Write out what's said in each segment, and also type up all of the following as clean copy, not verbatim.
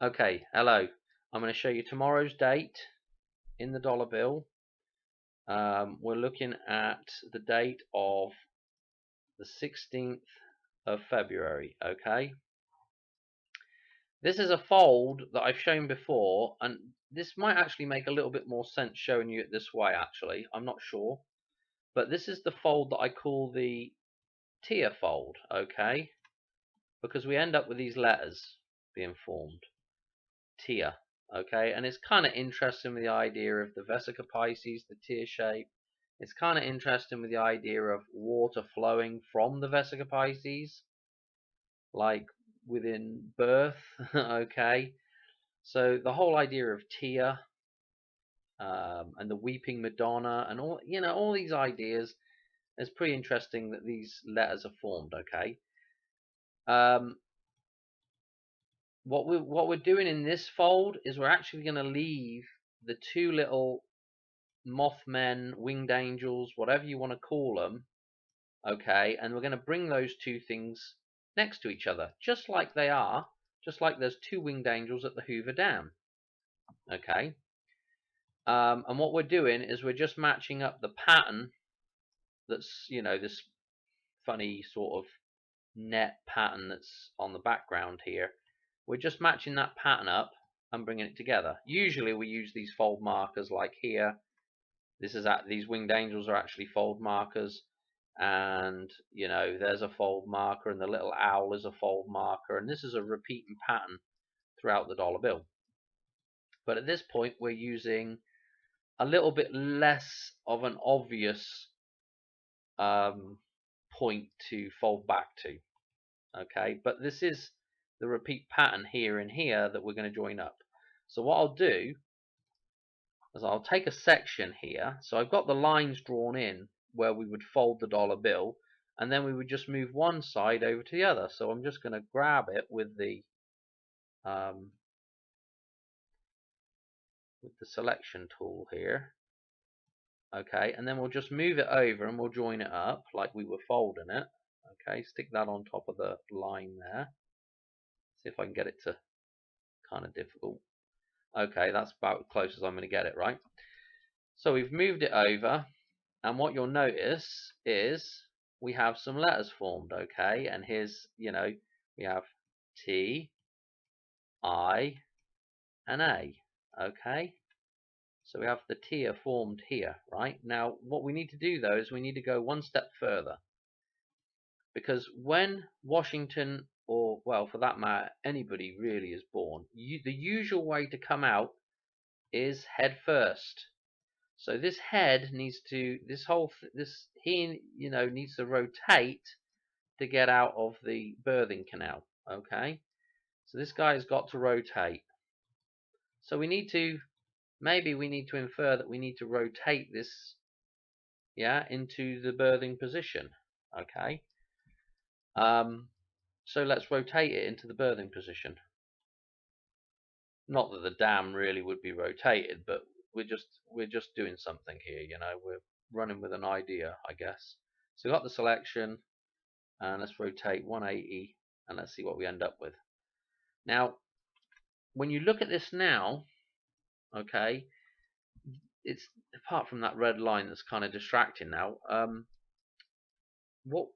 Okay, hello. I'm going to show you tomorrow's date in the dollar bill. We're looking at the date of the 16th of February, okay? This is a fold that I've shown before, and this might actually make a little bit more sense showing you it this way, actually. I'm not sure. But this is the fold that I call the tier fold, okay? Because we end up with these letters being formed. Tier, okay? And it's kind of interesting with the idea of the Vesica Pisces, the tear shape. It's kind of interesting with the idea of water flowing from the Vesica Pisces, like within birth, okay? So the whole idea of tear and the weeping Madonna and all these ideas, it's pretty interesting that these letters are formed, okay? Um, what we're doing in this fold is we're actually going to leave the two little Mothmen, winged angels, whatever you want to call them, okay, and we're going to bring those two things next to each other, just like they are, just like there's two winged angels at the Hoover Dam, okay. And what we're doing is we're just matching up the pattern that's, this funny sort of net pattern that's on the background here. We're just matching that pattern up and bringing it together. Usually we use these fold markers like here. These winged angels are actually fold markers, and there's a fold marker, and the little owl is a fold marker, and this is a repeating pattern throughout the dollar bill. But at this point we're using a little bit less of an obvious point to fold back to, okay, but this is the repeat pattern here and here that we're going to join up. So what I'll do is I'll take a section here, so I've got the lines drawn in where we would fold the dollar bill, and then we would just move one side over to the other. So I'm just going to grab it with the selection tool here, okay, and then we'll just move it over and we'll join it up like we were folding it, okay. Stick that on top of the line there. See if I can get it to kind of difficult. Okay, that's about as close as I'm going to get it, right? So we've moved it over, and what you'll notice is we have some letters formed, okay? And here's, we have T, I, and A, okay? So we have the tier formed here, right? Now, what we need to do, though, is we need to go one step further. Because when Washington, or, well, for that matter, anybody really is born, the usual way to come out is head first. So this head needs to, he needs to rotate to get out of the birthing canal, okay? So this guy's got to rotate. So maybe we need to infer that we need to rotate this, into the birthing position, okay? So let's rotate it into the birthing position. Not that the dam really would be rotated, but we're just doing something here, we're running with an idea, I guess. So we've got the selection, and let's rotate 180, and let's see what we end up with. Now, when you look at this now, okay, it's, apart from that red line that's kind of distracting now, what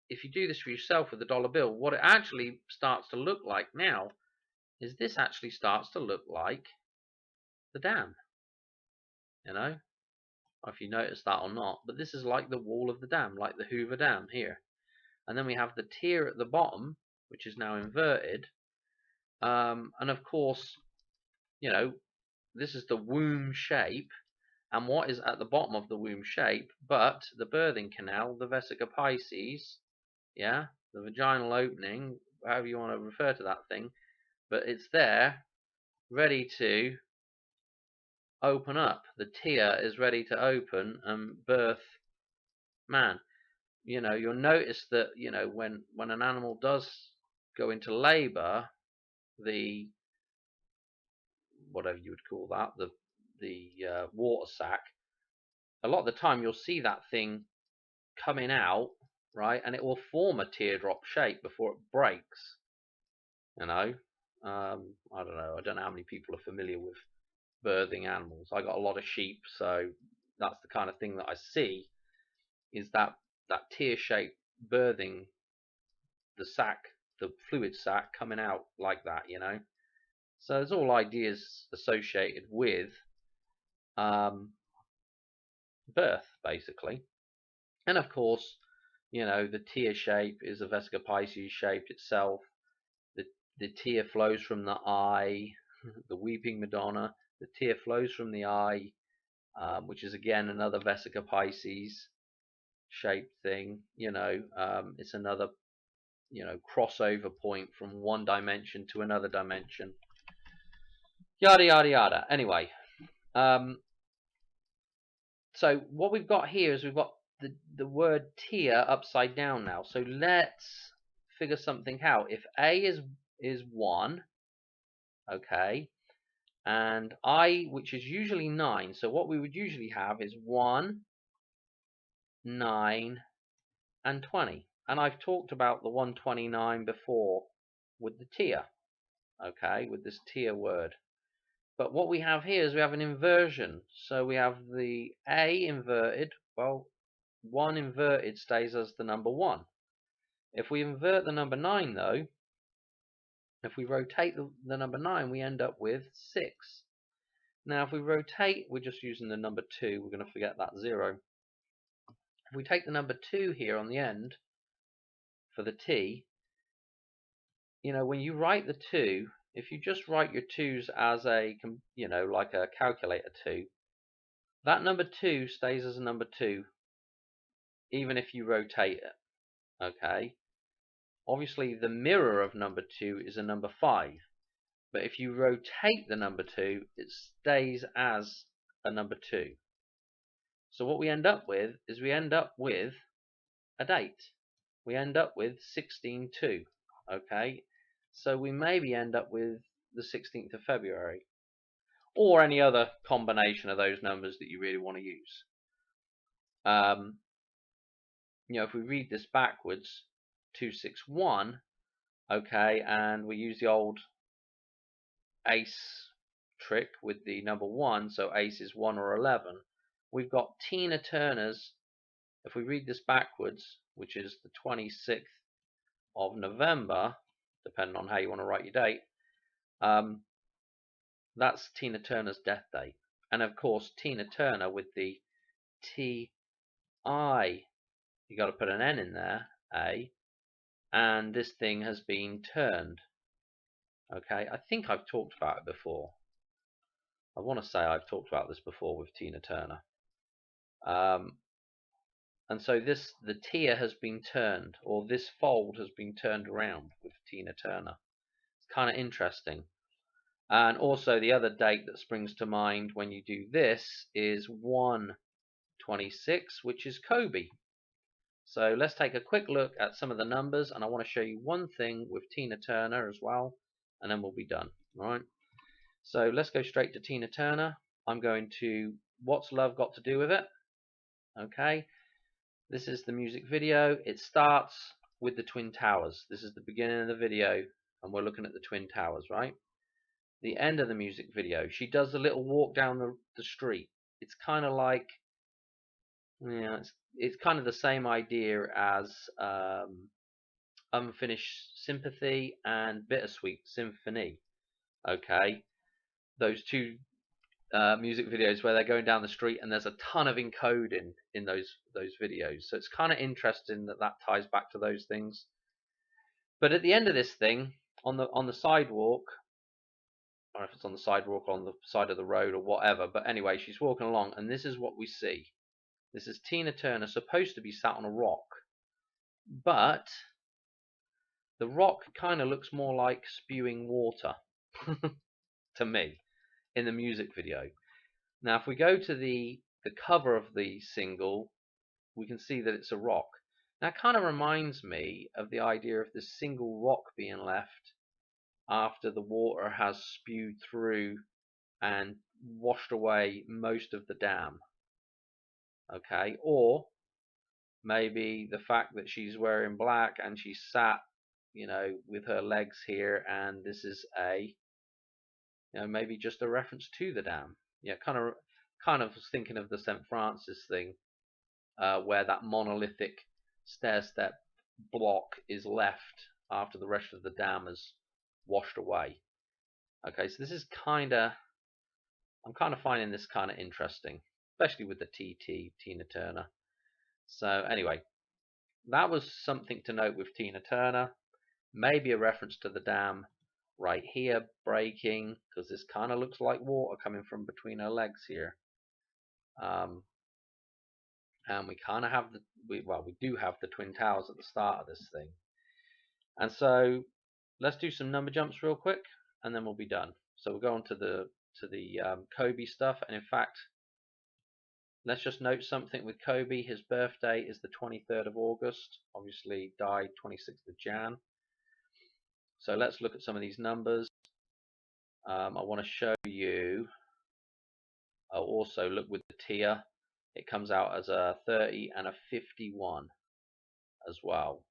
if you do this for yourself with the dollar bill, what it actually starts to look like now is this actually starts to look like the dam, if you notice that or not, but this is like the wall of the dam, like the Hoover Dam here. And then we have the tier at the bottom, which is now inverted, and of course, this is the womb shape, and what is at the bottom of the womb shape but the birthing canal, the Vesica Pisces, the vaginal opening, however you want to refer to that thing, but it's there, ready to open up. The tier is ready to open and birth man. You'll notice that, when an animal does go into labor, the, whatever you would call that, the water sac, a lot of the time you'll see that thing coming out, right, and it will form a teardrop shape before it breaks, I don't know how many people are familiar with birthing animals. I got a lot of sheep, so that's the kind of thing that I see, is that tear-shaped birthing, the sac, the fluid sac coming out like that, you know. So there's all ideas associated with birth, basically. And of course, you know, the tear shape is a Vesica Pisces shape itself. The, the tear flows from the eye, the weeping Madonna. The tear flows from the eye, which is again another Vesica Pisces shaped thing. You know, it's another, you know, crossover point from one dimension to another dimension. Yada yada yada. Anyway, so what we've got here is we've got the word tear upside down now. So let's figure something out. If A is 1, okay, and I, which is usually 9, so what we would usually have is 1, 9, and 20. And I've talked about the 129 before with the tear, okay, with this tear word. But what we have here is we have an inversion. So we have the A inverted. Well, 1 inverted stays as the number 1. If we invert the number 9, though, if we rotate the number 9, we end up with 6. Now, if we rotate, we're just using the number 2. We're going to forget that 0. If we take the number 2 here on the end for the T, you know, when you write the 2, if you just write your 2's as a, you know, like a calculator 2, that number 2 stays as a number 2, even if you rotate it, okay? Obviously, the mirror of number 2 is a number 5. But if you rotate the number 2, it stays as a number 2. So what we end up with is we end up with a date. We end up with 16/2, okay? So we maybe end up with the 16th of February, or any other combination of those numbers that you really want to use. You know, if we read this backwards, 261, okay, and we use the old ace trick with the number 1, so ace is 1 or 11. We've got Tina Turner's, if we read this backwards, which is the 26th of November, depending on how you want to write your date, that's Tina Turner's death date. And of course, Tina Turner with the T-I, you got to put an N in there, A, and this thing has been turned. Okay, I think I've talked about it before. I want to say I've talked about this before with Tina Turner. And so the tear has been turned, or this fold has been turned around with Tina Turner. It's kind of interesting. And also the other date that springs to mind when you do this is 1/26, which is Kobe. So let's take a quick look at some of the numbers, and I want to show you one thing with Tina Turner as well, and then we'll be done. All right. So let's go straight to Tina Turner. I'm going to What's Love Got to Do with It? Okay. This is the music video. It starts with the Twin Towers. This is the beginning of the video, and we're looking at the Twin Towers, right? The end of the music video, she does a little walk down the street. It's kind of like, yeah, it's kind of the same idea as Unfinished Sympathy and Bittersweet Symphony. Okay, those two music videos where they're going down the street and there's a ton of encoding in those videos. So it's kind of interesting that ties back to those things. But at the end of this thing, on the sidewalk, or if it's on the sidewalk or on the side of the road or whatever, but anyway, she's walking along, and this is what we see. This is Tina Turner supposed to be sat on a rock, but the rock kind of looks more like spewing water to me in the music video. Now, if we go to the cover of the single, we can see that it's a rock. That kind of reminds me of the idea of this single rock being left after the water has spewed through and washed away most of the dam. Okay, or maybe the fact that she's wearing black and she's sat you know, with her legs here, and this is a, you know, maybe just a reference to the dam. Yeah, kind of was thinking of the St. Francis thing, where that monolithic stair step block is left after the rest of the dam has washed away. Okay, so this is I'm kind of finding this kind of interesting, especially with the TT, Tina Turner. So anyway, that was something to note with Tina Turner. Maybe a reference to the dam right here breaking, because this kind of looks like water coming from between her legs here. And we kind of have we do have the Twin Towers at the start of this thing. And so let's do some number jumps real quick, and then we'll be done. So we'll go on to the Kobe stuff, and in fact, let's just note something with Kobe. His birthday is the 23rd of August. Obviously, died 26th of Jan. So let's look at some of these numbers. I want to show you. Also, look with the TIA. It comes out as a 30 and a 51 as well,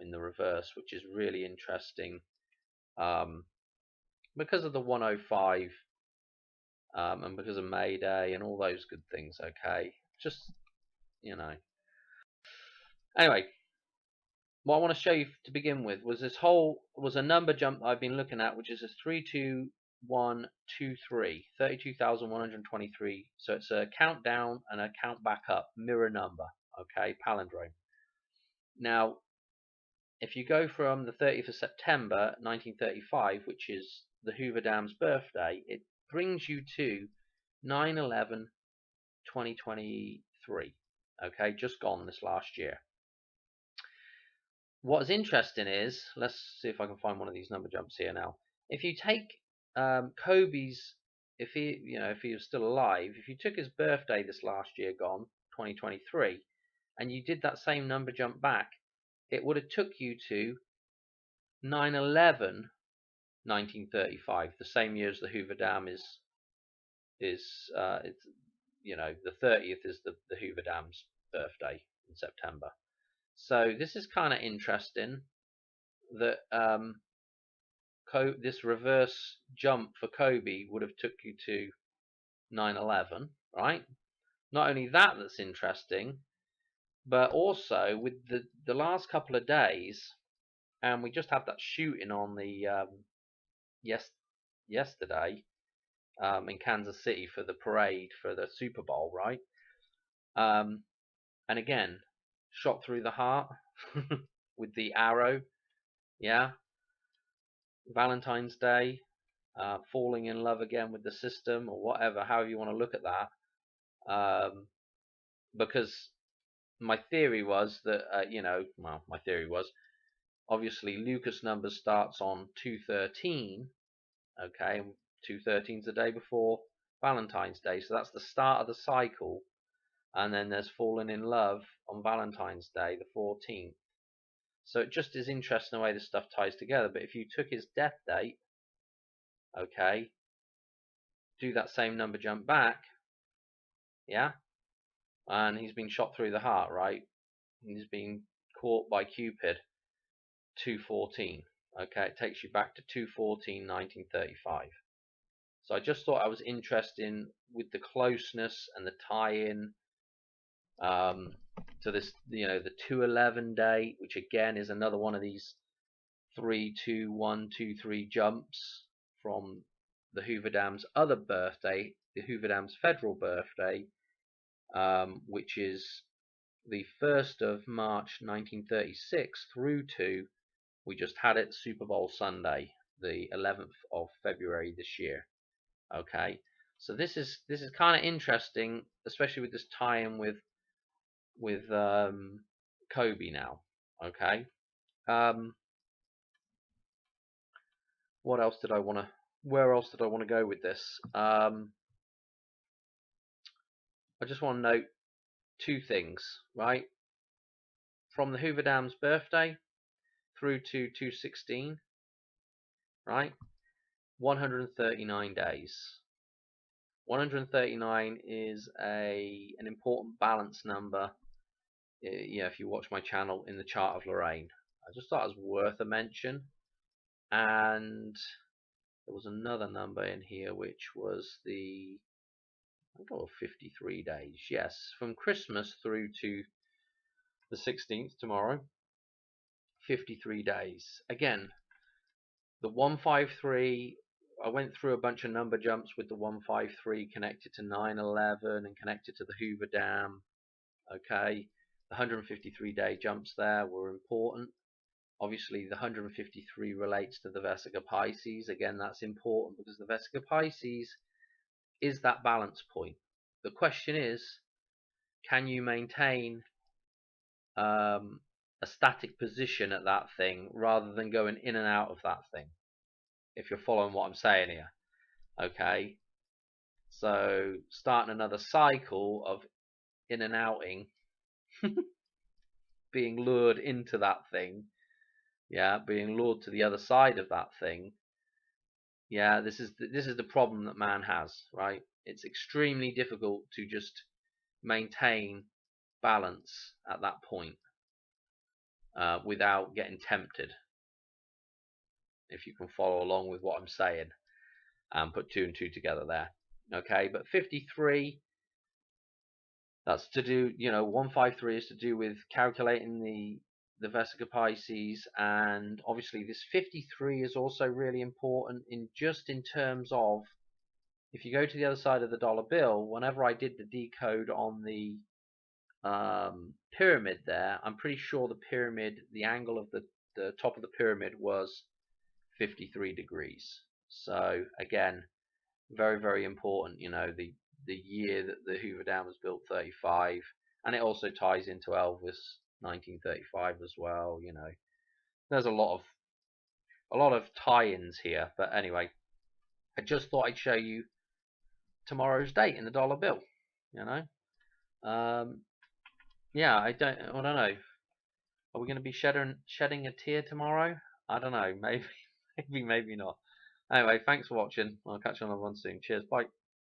in the reverse, which is really interesting, because of the 105, and because of May Day and all those good things. Okay, just, you know. Anyway, what I want to show you to begin with was a number jump I've been looking at, which is a 32123, 32,123. So it's a countdown and a count back up mirror number. Okay, palindrome. Now, if you go from the 30th of September 1935, which is the Hoover Dam's birthday, it brings you to 9/11/2023. Okay, just gone this last year. What's interesting is, let's see if I can find one of these number jumps here now. If you take Kobe's, if he was still alive, if you took his birthday this last year gone, 2023, and you did that same number jump back, it would have took you to 9/11/1935, the same year as the Hoover Dam it's, you know, the 30th is the Hoover Dam's birthday in September. So this is kind of interesting that this reverse jump for Kobe would have took you to 9/11, right? Not only that, that's interesting, but also with the last couple of days, and we just had that shooting on the yesterday, in Kansas City for the parade for the Super Bowl, right? And again, shot through the heart with the arrow, yeah. Valentine's Day, falling in love again with the system, or whatever, however you want to look at that. Because my theory was that, my theory was, obviously Lucas numbers starts on 213, okay, 213 is the day before Valentine's Day, so that's the start of the cycle, and then there's falling in love on Valentine's Day, the 14th. So it just is interesting the way this stuff ties together. But if you took his death date, okay, do that same number jump back, yeah, and he's been shot through the heart, right? He's been caught by Cupid, 214. Okay, it takes you back to 2/14/1935. So I just thought I was interested with the closeness and the tie-in to this, the 2/11 date, which again is another one of these 3/2/1/2/3 jumps from the Hoover Dam's other birthday, the Hoover Dam's federal birthday, which is the 1st of March 1936 through to, we just had it, Super Bowl Sunday, the 11th of February this year. Okay, so this is kind of interesting, especially with this tie-in with Kobe now. Okay, what else did I want to? Where else did I want to go with this? I just want to note two things, right? From the Hoover Dam's birthday through to 2/16, right? 139 days. 139 is an important balance number. If you watch my channel, in the chart of Lorraine. I just thought it was worth a mention. And there was another number in here which was the, I got 53 days. Yes, from Christmas through to the 16th tomorrow, 53 days. Again, the 153, I went through a bunch of number jumps with the 153 connected to 9/11 and connected to the Hoover Dam. Okay, the 153 day jumps there were important. Obviously, the 153 relates to the Vesica Pisces. Again, that's important because the Vesica Pisces is that balance point. The question is, can you maintain a static position at that thing rather than going in and out of that thing? If you're following what I'm saying here. Okay, so starting another cycle of in and outing, being lured into that thing, yeah, being lured to the other side of that thing. Yeah, this is the problem that man has, right? It's extremely difficult to just maintain balance at that point without getting tempted. If you can follow along with what I'm saying and put two and two together there. Okay, but 53, that's to do, 153 is to do with calculating the Vesica Pisces, and obviously this 53 is also really important in terms of, if you go to the other side of the dollar bill, whenever I did the decode on the pyramid there, I'm pretty sure the pyramid, the angle of the top of the pyramid was 53 degrees. So again, very, very important. The year that the Hoover Dam was built, 35, and it also ties into Elvis 1935 as well. There's a lot of tie-ins here. But anyway, I just thought I'd show you tomorrow's date in the dollar bill. Yeah, I don't know. Are we going to be shedding a tear tomorrow? I don't know. Maybe, maybe not. Anyway, thanks for watching. I'll catch you on another one soon. Cheers. Bye.